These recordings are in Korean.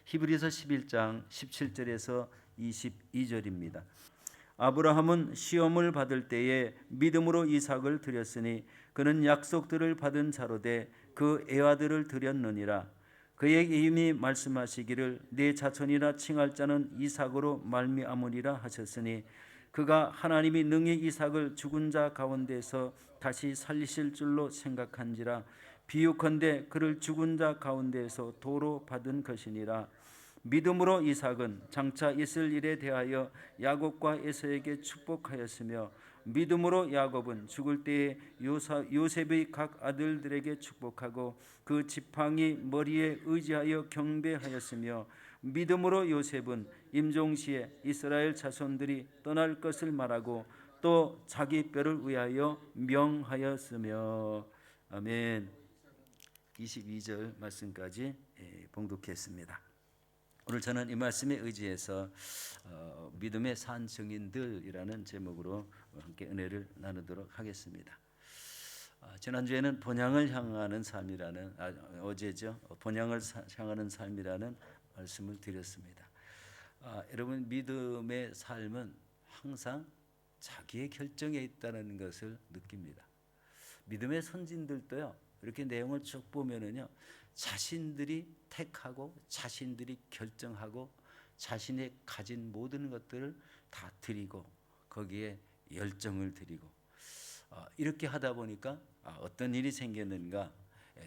히브리서 11장 17절에서 22절입니다. 아브라함은 시험을 받을 때에 믿음으로 이삭을 드렸으니 그는 약속들을 받은 자로 돼 그 애아들을 드렸느니라. 그에게 이미 말씀하시기를 내 자손이라 칭할 자는 이삭으로 말미암으리라 하셨으니 그가 하나님이 능히 이삭을 죽은 자 가운데서 다시 살리실 줄로 생각한지라. 비유컨대 그를 죽은 자 가운데서 도로 받은 것이니라. 믿음으로 이삭은 장차 있을 일에 대하여 야곱과 에서에게 축복하였으며 믿음으로 야곱은 죽을 때에 요셉의 각 아들들에게 축복하고 그 지팡이 머리에 의지하여 경배하였으며 믿음으로 요셉은 임종시에 이스라엘 자손들이 떠날 것을 말하고 또 자기 뼈를 위하여 명하였으며. 아멘. 22절 말씀까지 봉독했습니다. 오늘 저는 이 말씀에 의지해서 믿음의 산 증인들이라는 제목으로 함께 은혜를 나누도록 하겠습니다. 지난주에는 본향을 향하는 삶이라는 어제죠. 본향을 향하는 삶이라는 말씀을 드렸습니다. 여러분, 믿음의 삶은 항상 자기의 결정에 있다는 것을 느낍니다. 믿음의 선진들도요, 이렇게 내용을 쭉 보면은요, 자신들이 택하고 자신들이 결정하고 자신이 가진 모든 것들을 다 드리고 거기에 열정을 드리고 이렇게 하다 보니까 어떤 일이 생겼는가,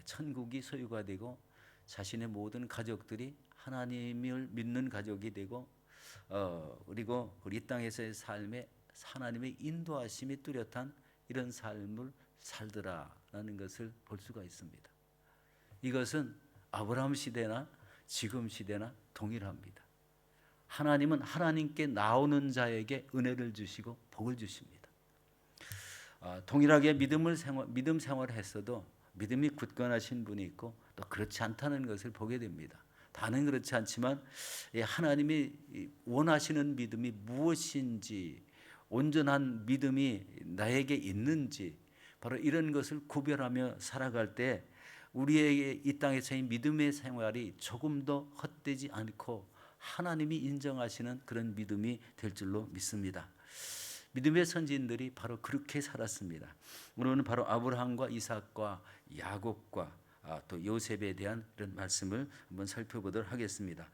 천국이 소유가 되고 자신의 모든 가족들이 하나님을 믿는 가족이 되고 그리고 우리 땅에서의 삶에 하나님의 인도하심이 뚜렷한 이런 삶을 살더라라는 것을 볼 수가 있습니다. 이것은 아브라함 시대나 지금 시대나 동일합니다. 하나님은 하나님께 나오는 자에게 은혜를 주시고 복을 주십니다. 동일하게 믿음 생활을 했어도 믿음이 굳건하신 분이 있고 또 그렇지 않다는 것을 보게 됩니다. 다는 그렇지 않지만 하나님이 원하시는 믿음이 무엇인지, 온전한 믿음이 나에게 있는지, 바로 이런 것을 구별하며 살아갈 때 우리에게 이 땅에서의 믿음의 생활이 조금 더 헛되지 않고 하나님이 인정하시는 그런 믿음이 될 줄로 믿습니다. 믿음의 선진들이 바로 그렇게 살았습니다. 오늘은 바로 아브라함과 이삭과 야곱과 또 요셉에 대한 이런 말씀을 한번 살펴보도록 하겠습니다.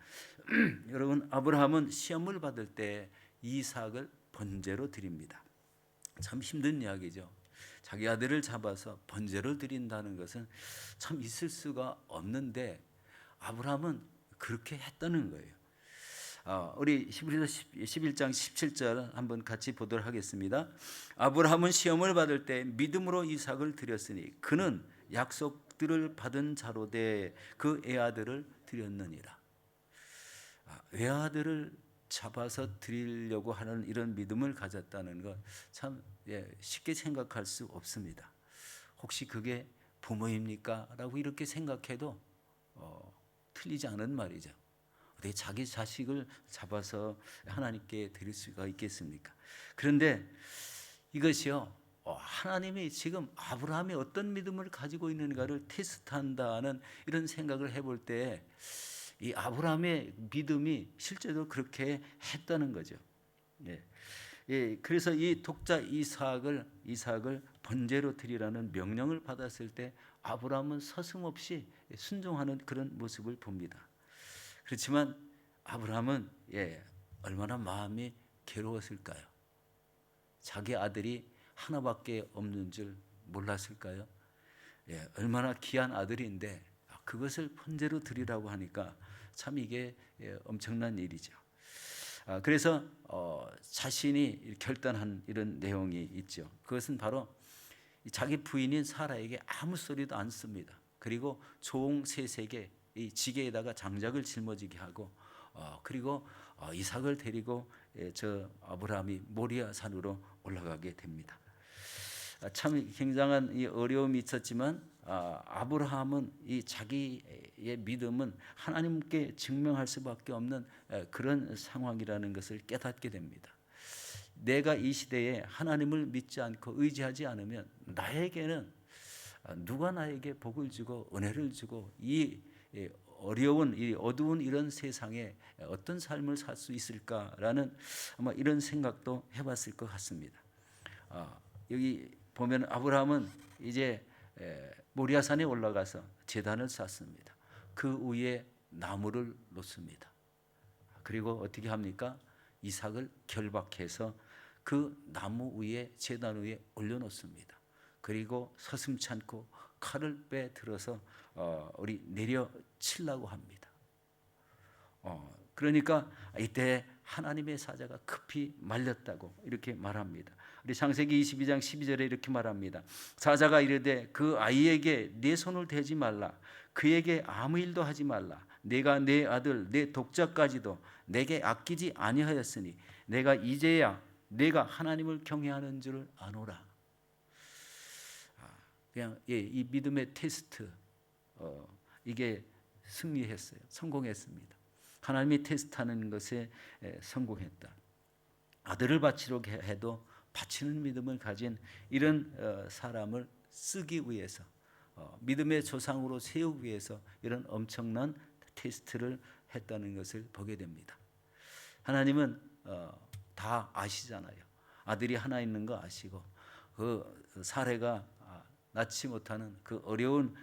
여러분, 아브라함은 시험을 받을 때 이삭을 번제로 드립니다. 참 힘든 이야기죠. 자기 아들을 잡아서 번제를 드린다는 것은 참 있을 수가 없는데 아브라함은 그렇게 했다는 거예요. 우리 히브리서 11장 17절 한번 같이 보도록 하겠습니다. 아브라함은 시험을 받을 때 믿음으로 이삭을 드렸으니 그는 약속들을 받은 자로 돼 그 애아들을 드렸느니라. 외아들을 잡아서 드리려고 하는 이런 믿음을 가졌다는 것 참 쉽게 생각할 수 없습니다. 혹시 그게 부모입니까? 라고 이렇게 생각해도 틀리지 않은 말이죠. 어떻게 자기 자식을 잡아서 하나님께 드릴 수가 있겠습니까? 그런데 이것이요, 하나님이 지금 아브라함이 어떤 믿음을 가지고 있는가를 테스트한다는 이런 생각을 해볼 때 이 아브라함의 믿음이 실제로 그렇게 했다는 거죠. 그래서 이 독자 이삭을 번제로 드리라는 명령을 받았을 때 아브라함은 서슴없이 순종하는 그런 모습을 봅니다. 그렇지만 아브라함은 얼마나 마음이 괴로웠을까요? 자기 아들이 하나밖에 없는 줄 몰랐을까요? 얼마나 귀한 아들인데 그것을 번제로 드리라고 하니까 참 이게 엄청난 일이죠. 그래서 자신이 결단한 이런 내용이 있죠. 그것은 바로 자기 부인인 사라에게 아무 소리도 안 씁니다. 그리고 종 셋에게 이 지게에다가 장작을 짊어지게 하고 그리고 이삭을 데리고 저 아브라함이 모리아 산으로 올라가게 됩니다. 참 굉장한 이 어려움이 있었지만 아브라함은 이 자기의 믿음은 하나님께 증명할 수밖에 없는 그런 상황이라는 것을 깨닫게 됩니다. 내가 이 시대에 하나님을 믿지 않고 의지하지 않으면 나에게는 누가 나에게 복을 주고 은혜를 주고 이 어려운 이 어두운 이런 세상에 어떤 삶을 살 수 있을까라는 아마 이런 생각도 해봤을 것 같습니다. 여기 보면 아브라함은 이제 모리아산에 올라가서 제단을 쌓습니다. 그 위에 나무를 놓습니다. 그리고 어떻게 합니까? 이삭을 결박해서 그 나무 위에 제단 위에 올려놓습니다. 그리고 서슴지 않고 칼을 빼들어서 우리 내려치려고 합니다. 그러니까 이때 하나님의 사자가 급히 말렸다고 이렇게 말합니다. 우리 창세기 22장 12절에 이렇게 말합니다. 사자가 이르되 그 아이에게 내 손을 대지 말라. 그에게 아무 일도 하지 말라. 내가 내 아들 내 독자까지도 내게 아끼지 아니하였으니 내가 이제야 내가 하나님을 경외하는 줄을 아노라. 그냥 이 믿음의 테스트 이게 승리했어요. 성공했습니다. 하나님이 테스트하는 것에 성공했다. 아들을 바치려 해도 바치는 믿음을 가진 이런 사람을 쓰기 위해서 믿음의 조상으로 세우기 위해서 이런 엄청난 테스트를 했다는 것을 보게 됩니다. 하나님은 다 아시잖아요. 아들이 하나 있는 거 아시고 그 사례가 낳지 못하는 그 어려운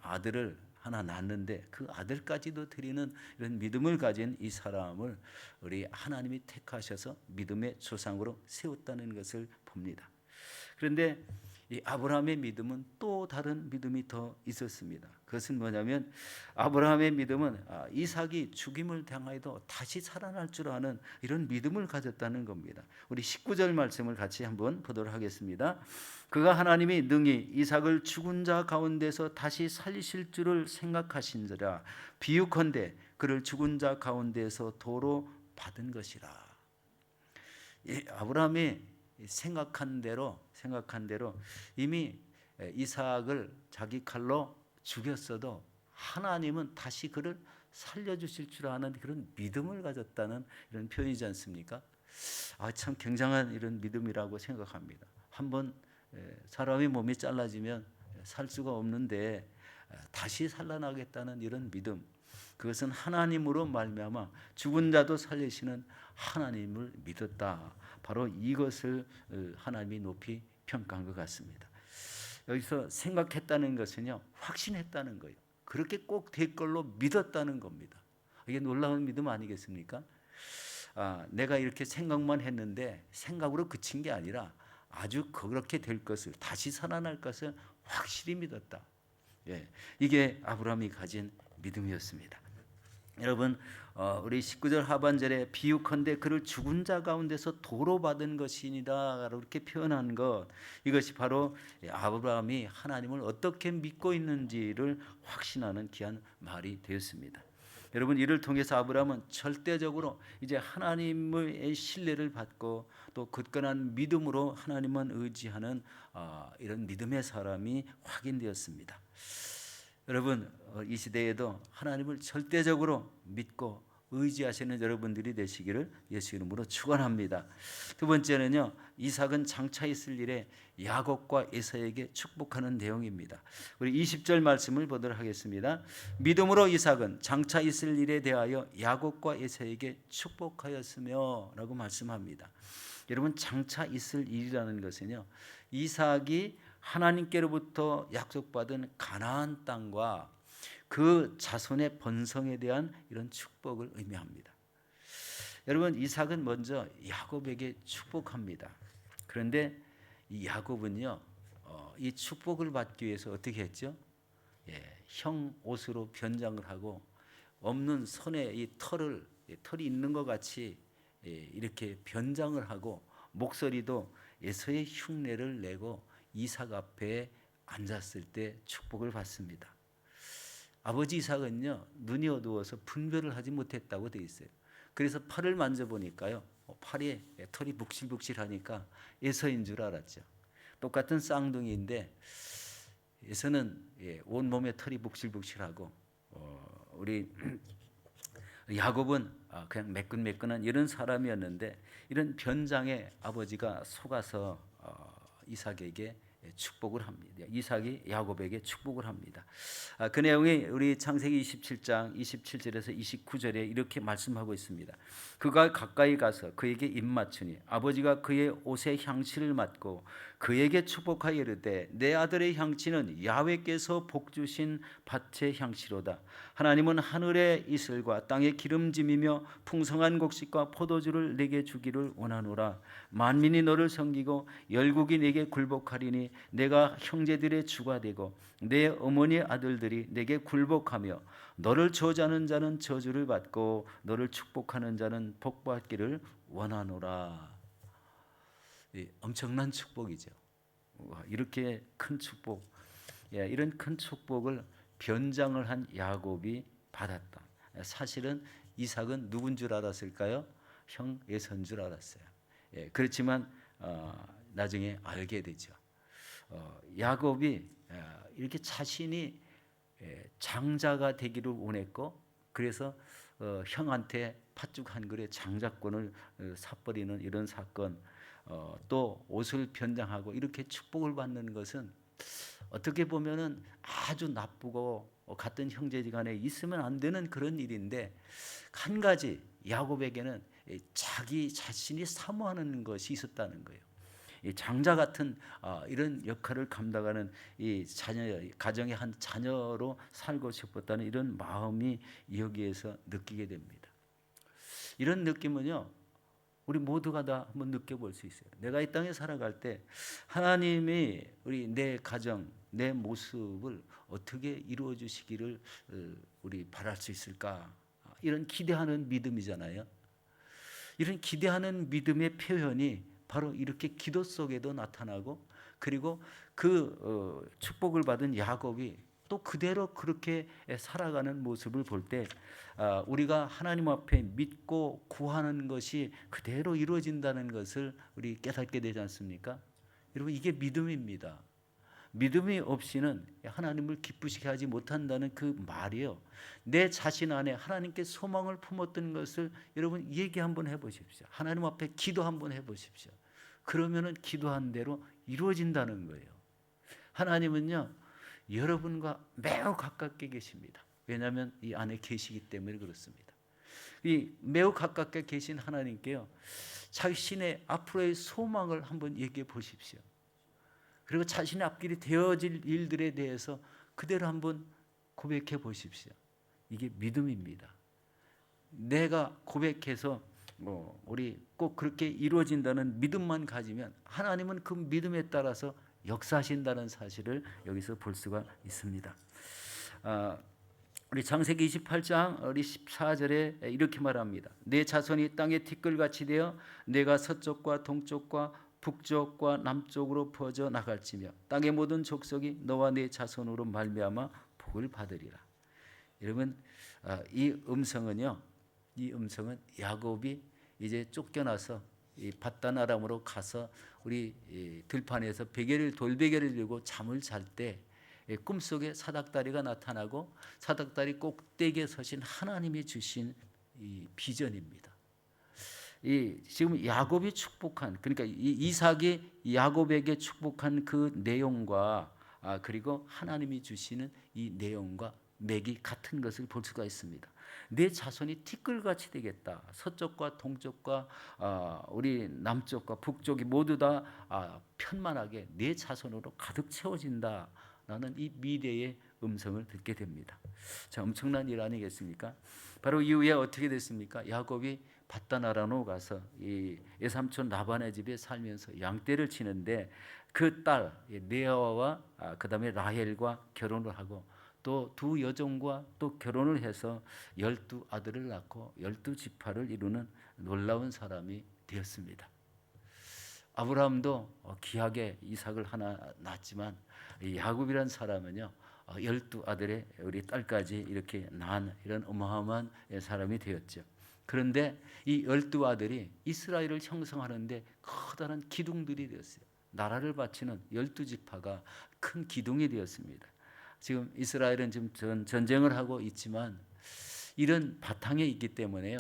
아들을 하나 낳는데 그 아들까지도 드리는 이런 믿음을 가진 이 사람을 우리 하나님이 택하셔서 믿음의 조상으로 세웠다는 것을 봅니다. 그런데 이 아브라함의 믿음은 또 다른 믿음이 더 있었습니다. 그것은 뭐냐면 아브라함의 믿음은 이삭이 죽임을 당하여도 다시 살아날 줄 아는 이런 믿음을 가졌다는 겁니다. 우리 19절 말씀을 같이 한번 보도록 하겠습니다. 그가 하나님이 능히 이삭을 죽은 자 가운데서 다시 살리실 줄을 생각하신지라 비유컨대 그를 죽은 자 가운데서 도로 받은 것이라. 아브라함이 생각한 대로 이미 이삭을 자기 칼로 죽였어도 하나님은 다시 그를 살려주실 줄 아는 그런 믿음을 가졌다는 이런 표현이지 않습니까? 참 굉장한 이런 믿음이라고 생각합니다. 한번 사람의 몸이 잘라지면 살 수가 없는데 다시 살아나겠다는 이런 믿음, 그것은 하나님으로 말미암아 죽은 자도 살리시는 하나님을 믿었다. 바로 이것을 하나님이 높이 평가한 것 같습니다. 여기서 생각했다는 것은요, 확신했다는 거예요. 그렇게 꼭 될 걸로 믿었다는 겁니다. 이게 놀라운 믿음 아니겠습니까? 내가 이렇게 생각만 했는데 생각으로 그친 게 아니라 아주 그렇게 될 것을, 다시 살아날 것을 확실히 믿었다. 이게 아브라함이 가진 믿음이었습니다. 여러분, 우리 19절 하반절에 비유컨대 그를 죽은 자 가운데서 도로 받은 것이니라 이렇게 표현한 것, 이것이 바로 아브라함이 하나님을 어떻게 믿고 있는지를 확신하는 귀한 말이 되었습니다. 여러분, 이를 통해서 아브라함은 절대적으로 이제 하나님의 신뢰를 받고 또 굳건한 믿음으로 하나님만 의지하는 이런 믿음의 사람이 확인되었습니다. 여러분, 이 시대에도 하나님을 절대적으로 믿고 의지하시는 여러분들이 되시기를 예수 이름으로 축원합니다. 두 번째는요, 이삭은 장차 있을 일에 야곱과 에사에게 축복하는 내용입니다. 우리 20절 말씀을 보도록 하겠습니다. 믿음으로 이삭은 장차 있을 일에 대하여 야곱과 에사에게 축복하였으며 라고 말씀합니다. 여러분, 장차 있을 일이라는 것은요, 이삭이 하나님께로부터 약속받은 가나안 땅과 그 자손의 번성에 대한 이런 축복을 의미합니다. 여러분, 이삭은 먼저 야곱에게 축복합니다. 그런데 이 야곱은요, 이 축복을 받기 위해서 어떻게 했죠? 형 옷으로 변장을 하고 없는 손에 이 털이 있는 것 같이 이렇게 변장을 하고 목소리도 에서의 흉내를 내고 이삭 앞에 앉았을 때 축복을 받습니다. 아버지 이삭은요, 눈이 어두워서 분별을 하지 못했다고 되어 있어요. 그래서 팔을 만져보니까요, 팔에 털이 북실북실하니까 에서인 줄 알았죠. 똑같은 쌍둥이인데 에서는 온몸에 털이 북실북실하고 우리 야곱은 그냥 매끈매끈한 이런 사람이었는데 이런 변장에 아버지가 속아서 이삭에게 축복을 합니다. 이삭이 야곱에게 축복을 합니다. 그 내용이 우리 창세기 27장 27절에서 29절에 이렇게 말씀하고 있습니다. 그가 가까이 가서 그에게 입맞추니 아버지가 그의 옷에 향취를 맡고 그에게 축복하여 이르되 내 아들의 향취는 야훼께서 복 주신 밭의 향취로다. 하나님은 하늘의 이슬과 땅의 기름짐이며 풍성한 곡식과 포도주를 내게 주기를 원하노라. 만민이 너를 섬기고 열국이 내게 굴복하리니 내가 형제들의 주가 되고 내 어머니 아들들이 내게 굴복하며 너를 저주하는 자는 저주를 받고 너를 축복하는 자는 복받기를 원하노라. 엄청난 축복이죠. 이렇게 큰 축복, 이런 큰 축복을 변장을 한 야곱이 받았다. 사실은 이삭은 누군 줄 알았을까요? 형 에서인 줄 알았어요. 그렇지만 나중에 알게 되죠. 야곱이 이렇게 자신이 장자가 되기를 원했고, 그래서 형한테 팥죽 한 그릇 장자권을 사버리는 이런 사건, 또 옷을 변장하고 이렇게 축복을 받는 것은 어떻게 보면은 아주 나쁘고 같은 형제지간에 있으면 안 되는 그런 일인데, 한 가지 야곱에게는 자기 자신이 사모하는 것이 있었다는 거예요. 이 장자 같은 이런 역할을 감당하는 이 자녀, 가정의 한 자녀로 살고 싶었다는 이런 마음이 여기에서 느끼게 됩니다. 이런 느낌은요, 우리 모두가 다 한번 느껴볼 수 있어요. 내가 이 땅에 살아갈 때 하나님이 내 가정, 내 모습을 어떻게 이루어 주시기를 우리 바랄 수 있을까? 이런 기대하는 믿음이잖아요. 이런 기대하는 믿음의 표현이 바로 이렇게 기도 속에도 나타나고, 그리고 그 축복을 받은 야곱이 또 그대로 그렇게 살아가는 모습을 볼 때 우리가 하나님 앞에 믿고 구하는 것이 그대로 이루어진다는 것을 우리 깨닫게 되지 않습니까? 여러분, 이게 믿음입니다. 믿음이 없이는 하나님을 기쁘시게 하지 못한다는 그 말이요, 내 자신 안에 하나님께 소망을 품었던 것을 여러분 얘기 한번 해보십시오. 하나님 앞에 기도 한번 해보십시오. 그러면은 기도한 대로 이루어진다는 거예요. 하나님은요, 여러분과 매우 가깝게 계십니다. 왜냐하면 이 안에 계시기 때문에 그렇습니다. 이 매우 가깝게 계신 하나님께요, 자신의 앞으로의 소망을 한번 얘기해 보십시오. 그리고 자신의 앞길이 되어질 일들에 대해서 그대로 한번 고백해 보십시오. 이게 믿음입니다. 내가 고백해서 우리 꼭 그렇게 이루어진다는 믿음만 가지면 하나님은 그 믿음에 따라서 역사하신다는 사실을 여기서 볼 수가 있습니다. 우리 창세기 28장 우리 14절에 이렇게 말합니다. 내 자손이 땅의 티끌같이 되어 내가 서쪽과 동쪽과 북쪽과 남쪽으로 퍼져 나갈지며 땅의 모든 족속이 너와 내 자손으로 말미암아 복을 받으리라. 여러분, 이 음성은 야곱이 이제 쫓겨나서 이 밧단 아람으로 가서 우리 들판에서 돌베개를 들고 잠을 잘 때 꿈속에 사닥다리가 나타나고 사닥다리 꼭대기에 서신 하나님이 주신 이 비전입니다. 지금 야곱이 축복한, 그러니까 이삭이 야곱에게 축복한 그 내용과 그리고 하나님이 주시는 이 내용과 맥이 같은 것을 볼 수가 있습니다. 내 자손이 티끌같이 되겠다. 서쪽과 동쪽과 우리 남쪽과 북쪽이 모두 다 편만하게 내 자손으로 가득 채워진다라는 이 미래의 음성을 듣게 됩니다. 자, 엄청난 일 아니겠습니까? 바로 이후에 어떻게 됐습니까? 야곱이 밧단 아람으로 가서 이 외삼촌 라반의 집에 살면서 양떼를 치는데 그 딸 레아와 그다음에 라헬과 결혼을 하고 또 두 여종과 또 결혼을 해서 12아들을 낳고 12지파를 이루는 놀라운 사람이 되었습니다. 아브라함도 귀하게 이삭을 하나 낳았지만 야곱이라는 사람은요 12아들의 우리 딸까지 이렇게 낳은 이런 어마어마한 사람이 되었죠. 그런데 이 12아들이 이스라엘을 형성하는데 커다란 기둥들이 되었어요. 나라를 바치는 12지파가 큰 기둥이 되었습니다. 지금 이스라엘은 지금 전쟁을 하고 있지만 이런 바탕에 있기 때문에요,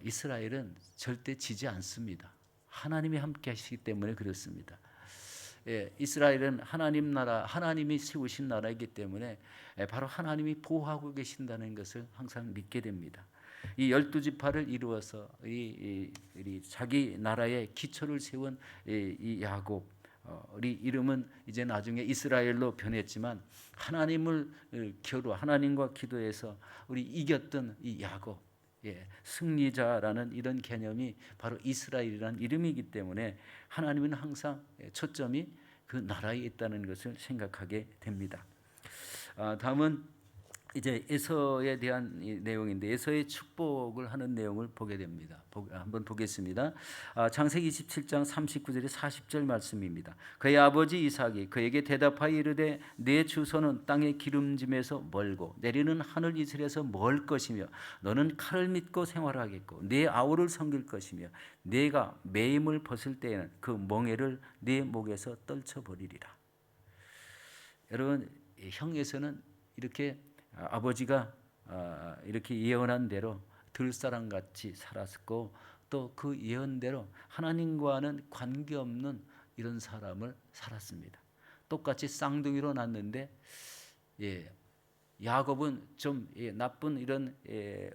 이스라엘은 절대 지지 않습니다. 하나님이 함께 하시기 때문에 그렇습니다. 이스라엘은 하나님 나라, 하나님이 세우신 나라이기 때문에 바로 하나님이 보호하고 계신다는 것을 항상 믿게 됩니다. 이 12지파를 이루어서 이 자기 나라의 기초를 세운 이 야곱, 우리 이름은 이제 나중에 이스라엘로 변했지만 하나님을 하나님과 기도해서 우리 이겼던 이 야곱, 승리자라는 이런 개념이 바로 이스라엘이라는 이름이기 때문에 하나님은 항상 초점이 그 나라에 있다는 것을 생각하게 됩니다. 다음은 이제 에서에 대한 내용인데 에서의 축복을 하는 내용을 보게 됩니다. 한번 보겠습니다. 창세기 27장 39절에 40절 말씀입니다. 그의 아버지 이삭이 그에게 대답하여 이르되 내 주소는 땅의 기름짐에서 멀고 내리는 하늘 이슬에서 멀 것이며 너는 칼을 믿고 생활하겠고 내 아우를 섬길 것이며 내가 매임을 벗을 때에는 그 멍에를 내 목에서 떨쳐버리리라. 여러분, 형에서는 이렇게 아버지가 이렇게 예언한 대로 들사람같이 살았고 또 그 예언대로 하나님과는 관계없는 이런 사람을 살았습니다. 똑같이 쌍둥이로 낳았는데 야곱은 좀 나쁜 이런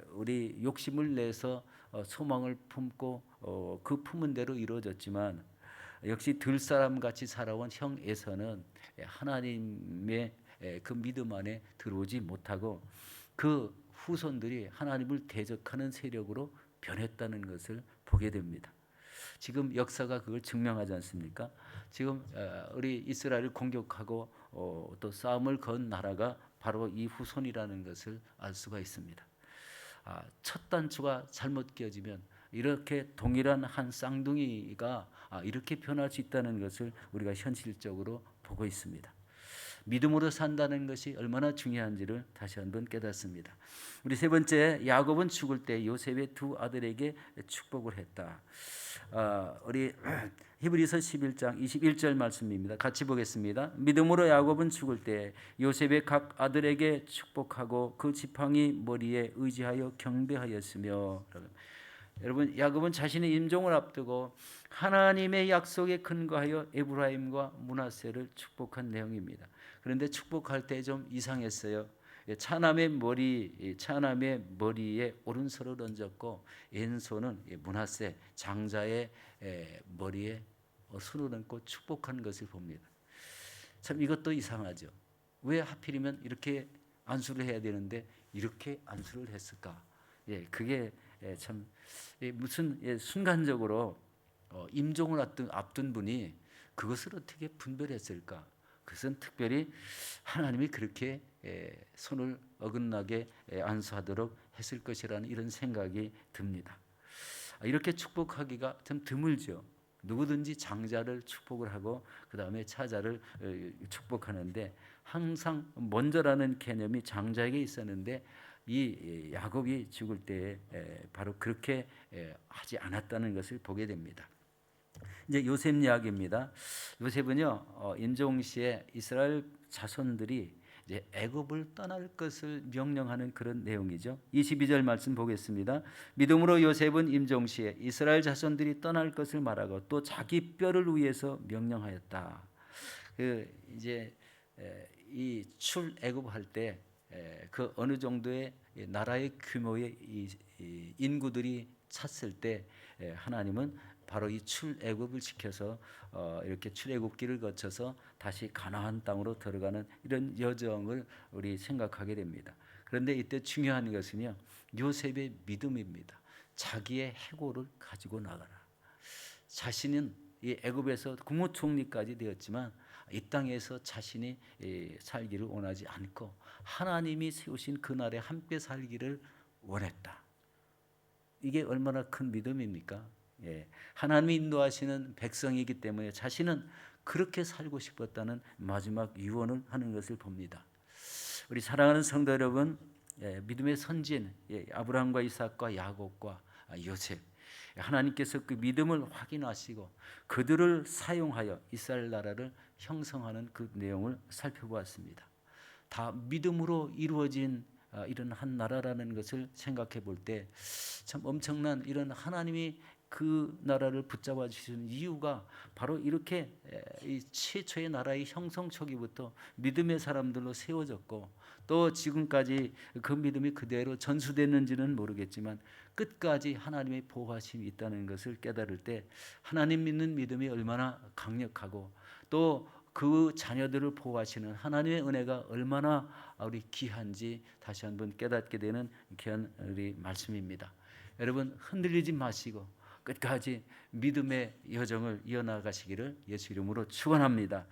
우리 욕심을 내서 소망을 품고 그 품은 대로 이루어졌지만 역시 들사람같이 살아온 형 에서는 하나님의 그 믿음 안에 들어오지 못하고 그 후손들이 하나님을 대적하는 세력으로 변했다는 것을 보게 됩니다. 지금 역사가 그걸 증명하지 않습니까? 지금 우리 이스라엘을 공격하고 또 싸움을 건 나라가 바로 이 후손이라는 것을 알 수가 있습니다. 첫 단추가 잘못 끼어지면 이렇게 동일한 한 쌍둥이가 이렇게 변할 수 있다는 것을 우리가 현실적으로 보고 있습니다. 믿음으로 산다는 것이 얼마나 중요한지를 다시 한번 깨닫습니다. 우리 세 번째, 야곱은 죽을 때 요셉의 두 아들에게 축복을 했다. 우리 히브리서 11장 21절 말씀입니다. 같이 보겠습니다. 믿음으로 야곱은 죽을 때 요셉의 각 아들에게 축복하고 그 지팡이 머리에 의지하여 경배하였으며. 여러분, 야곱은 자신의 임종을 앞두고 하나님의 약속에 근거하여 에브라임과 므낫세를 축복한 내용입니다. 그런데 축복할 때 좀 이상했어요. 차남의 머리에 오른손을 얹었고 왼손은 므낫세 장자의 머리에 손을 얹고 축복한 것을 봅니다. 참 이것도 이상하죠. 왜 하필이면 이렇게 안수를 해야 되는데 이렇게 안수를 했을까? 그게 참 무슨 순간적으로 임종을 앞둔 분이 그것을 어떻게 분별했을까? 그것은 특별히 하나님이 그렇게 손을 어긋나게 안수하도록 했을 것이라는 이런 생각이 듭니다. 이렇게 축복하기가 참 드물죠. 누구든지 장자를 축복을 하고 그 다음에 차자를 축복하는데 항상 먼저라는 개념이 장자에게 있었는데 이 야곱이 죽을 때 바로 그렇게 하지 않았다는 것을 보게 됩니다. 이제 요셉 이야기입니다. 요셉은요 임종 시에 이스라엘 자손들이 이제 애굽을 떠날 것을 명령하는 그런 내용이죠. 22절 말씀 보겠습니다. 믿음으로 요셉은 임종 시에 이스라엘 자손들이 떠날 것을 말하고 또 자기 뼈를 위해서 명령하였다. 이제 이 출애굽 할 때 그 어느 정도의 나라의 규모의 이 인구들이 찼을 때 하나님은 바로 이 출애굽을 지켜서 이렇게 출애굽기를 거쳐서 다시 가나안 땅으로 들어가는 이런 여정을 우리 생각하게 됩니다. 그런데 이때 중요한 것은요 요셉의 믿음입니다. 자기의 해골을 가지고 나가라. 자신은 이 애굽에서 국무총리까지 되었지만 이 땅에서 자신이 살기를 원하지 않고 하나님이 세우신 그날에 함께 살기를 원했다. 이게 얼마나 큰 믿음입니까? 하나님이 인도하시는 백성이기 때문에 자신은 그렇게 살고 싶었다는 마지막 유언을 하는 것을 봅니다. 우리 사랑하는 성도 여러분, 믿음의 선진 아브라함과 이삭과 야곱과 요셉, 하나님께서 그 믿음을 확인하시고 그들을 사용하여 이스라엘 나라를 형성하는 그 내용을 살펴보았습니다. 다 믿음으로 이루어진 이런 한 나라라는 것을 생각해 볼 때 참 엄청난 이런 하나님이 그 나라를 붙잡아 주시는 이유가 바로 이렇게 이 최초의 나라의 형성 초기부터 믿음의 사람들로 세워졌고, 또 지금까지 그 믿음이 그대로 전수됐는지는 모르겠지만 끝까지 하나님의 보호하심이 있다는 것을 깨달을 때 하나님 믿는 믿음이 얼마나 강력하고 또 그 자녀들을 보호하시는 하나님의 은혜가 얼마나 우리 귀한지 다시 한번 깨닫게 되는 귀한 우리 말씀입니다. 여러분, 흔들리지 마시고 끝까지 믿음의 여정을 이어나가시기를 예수 이름으로 축원합니다.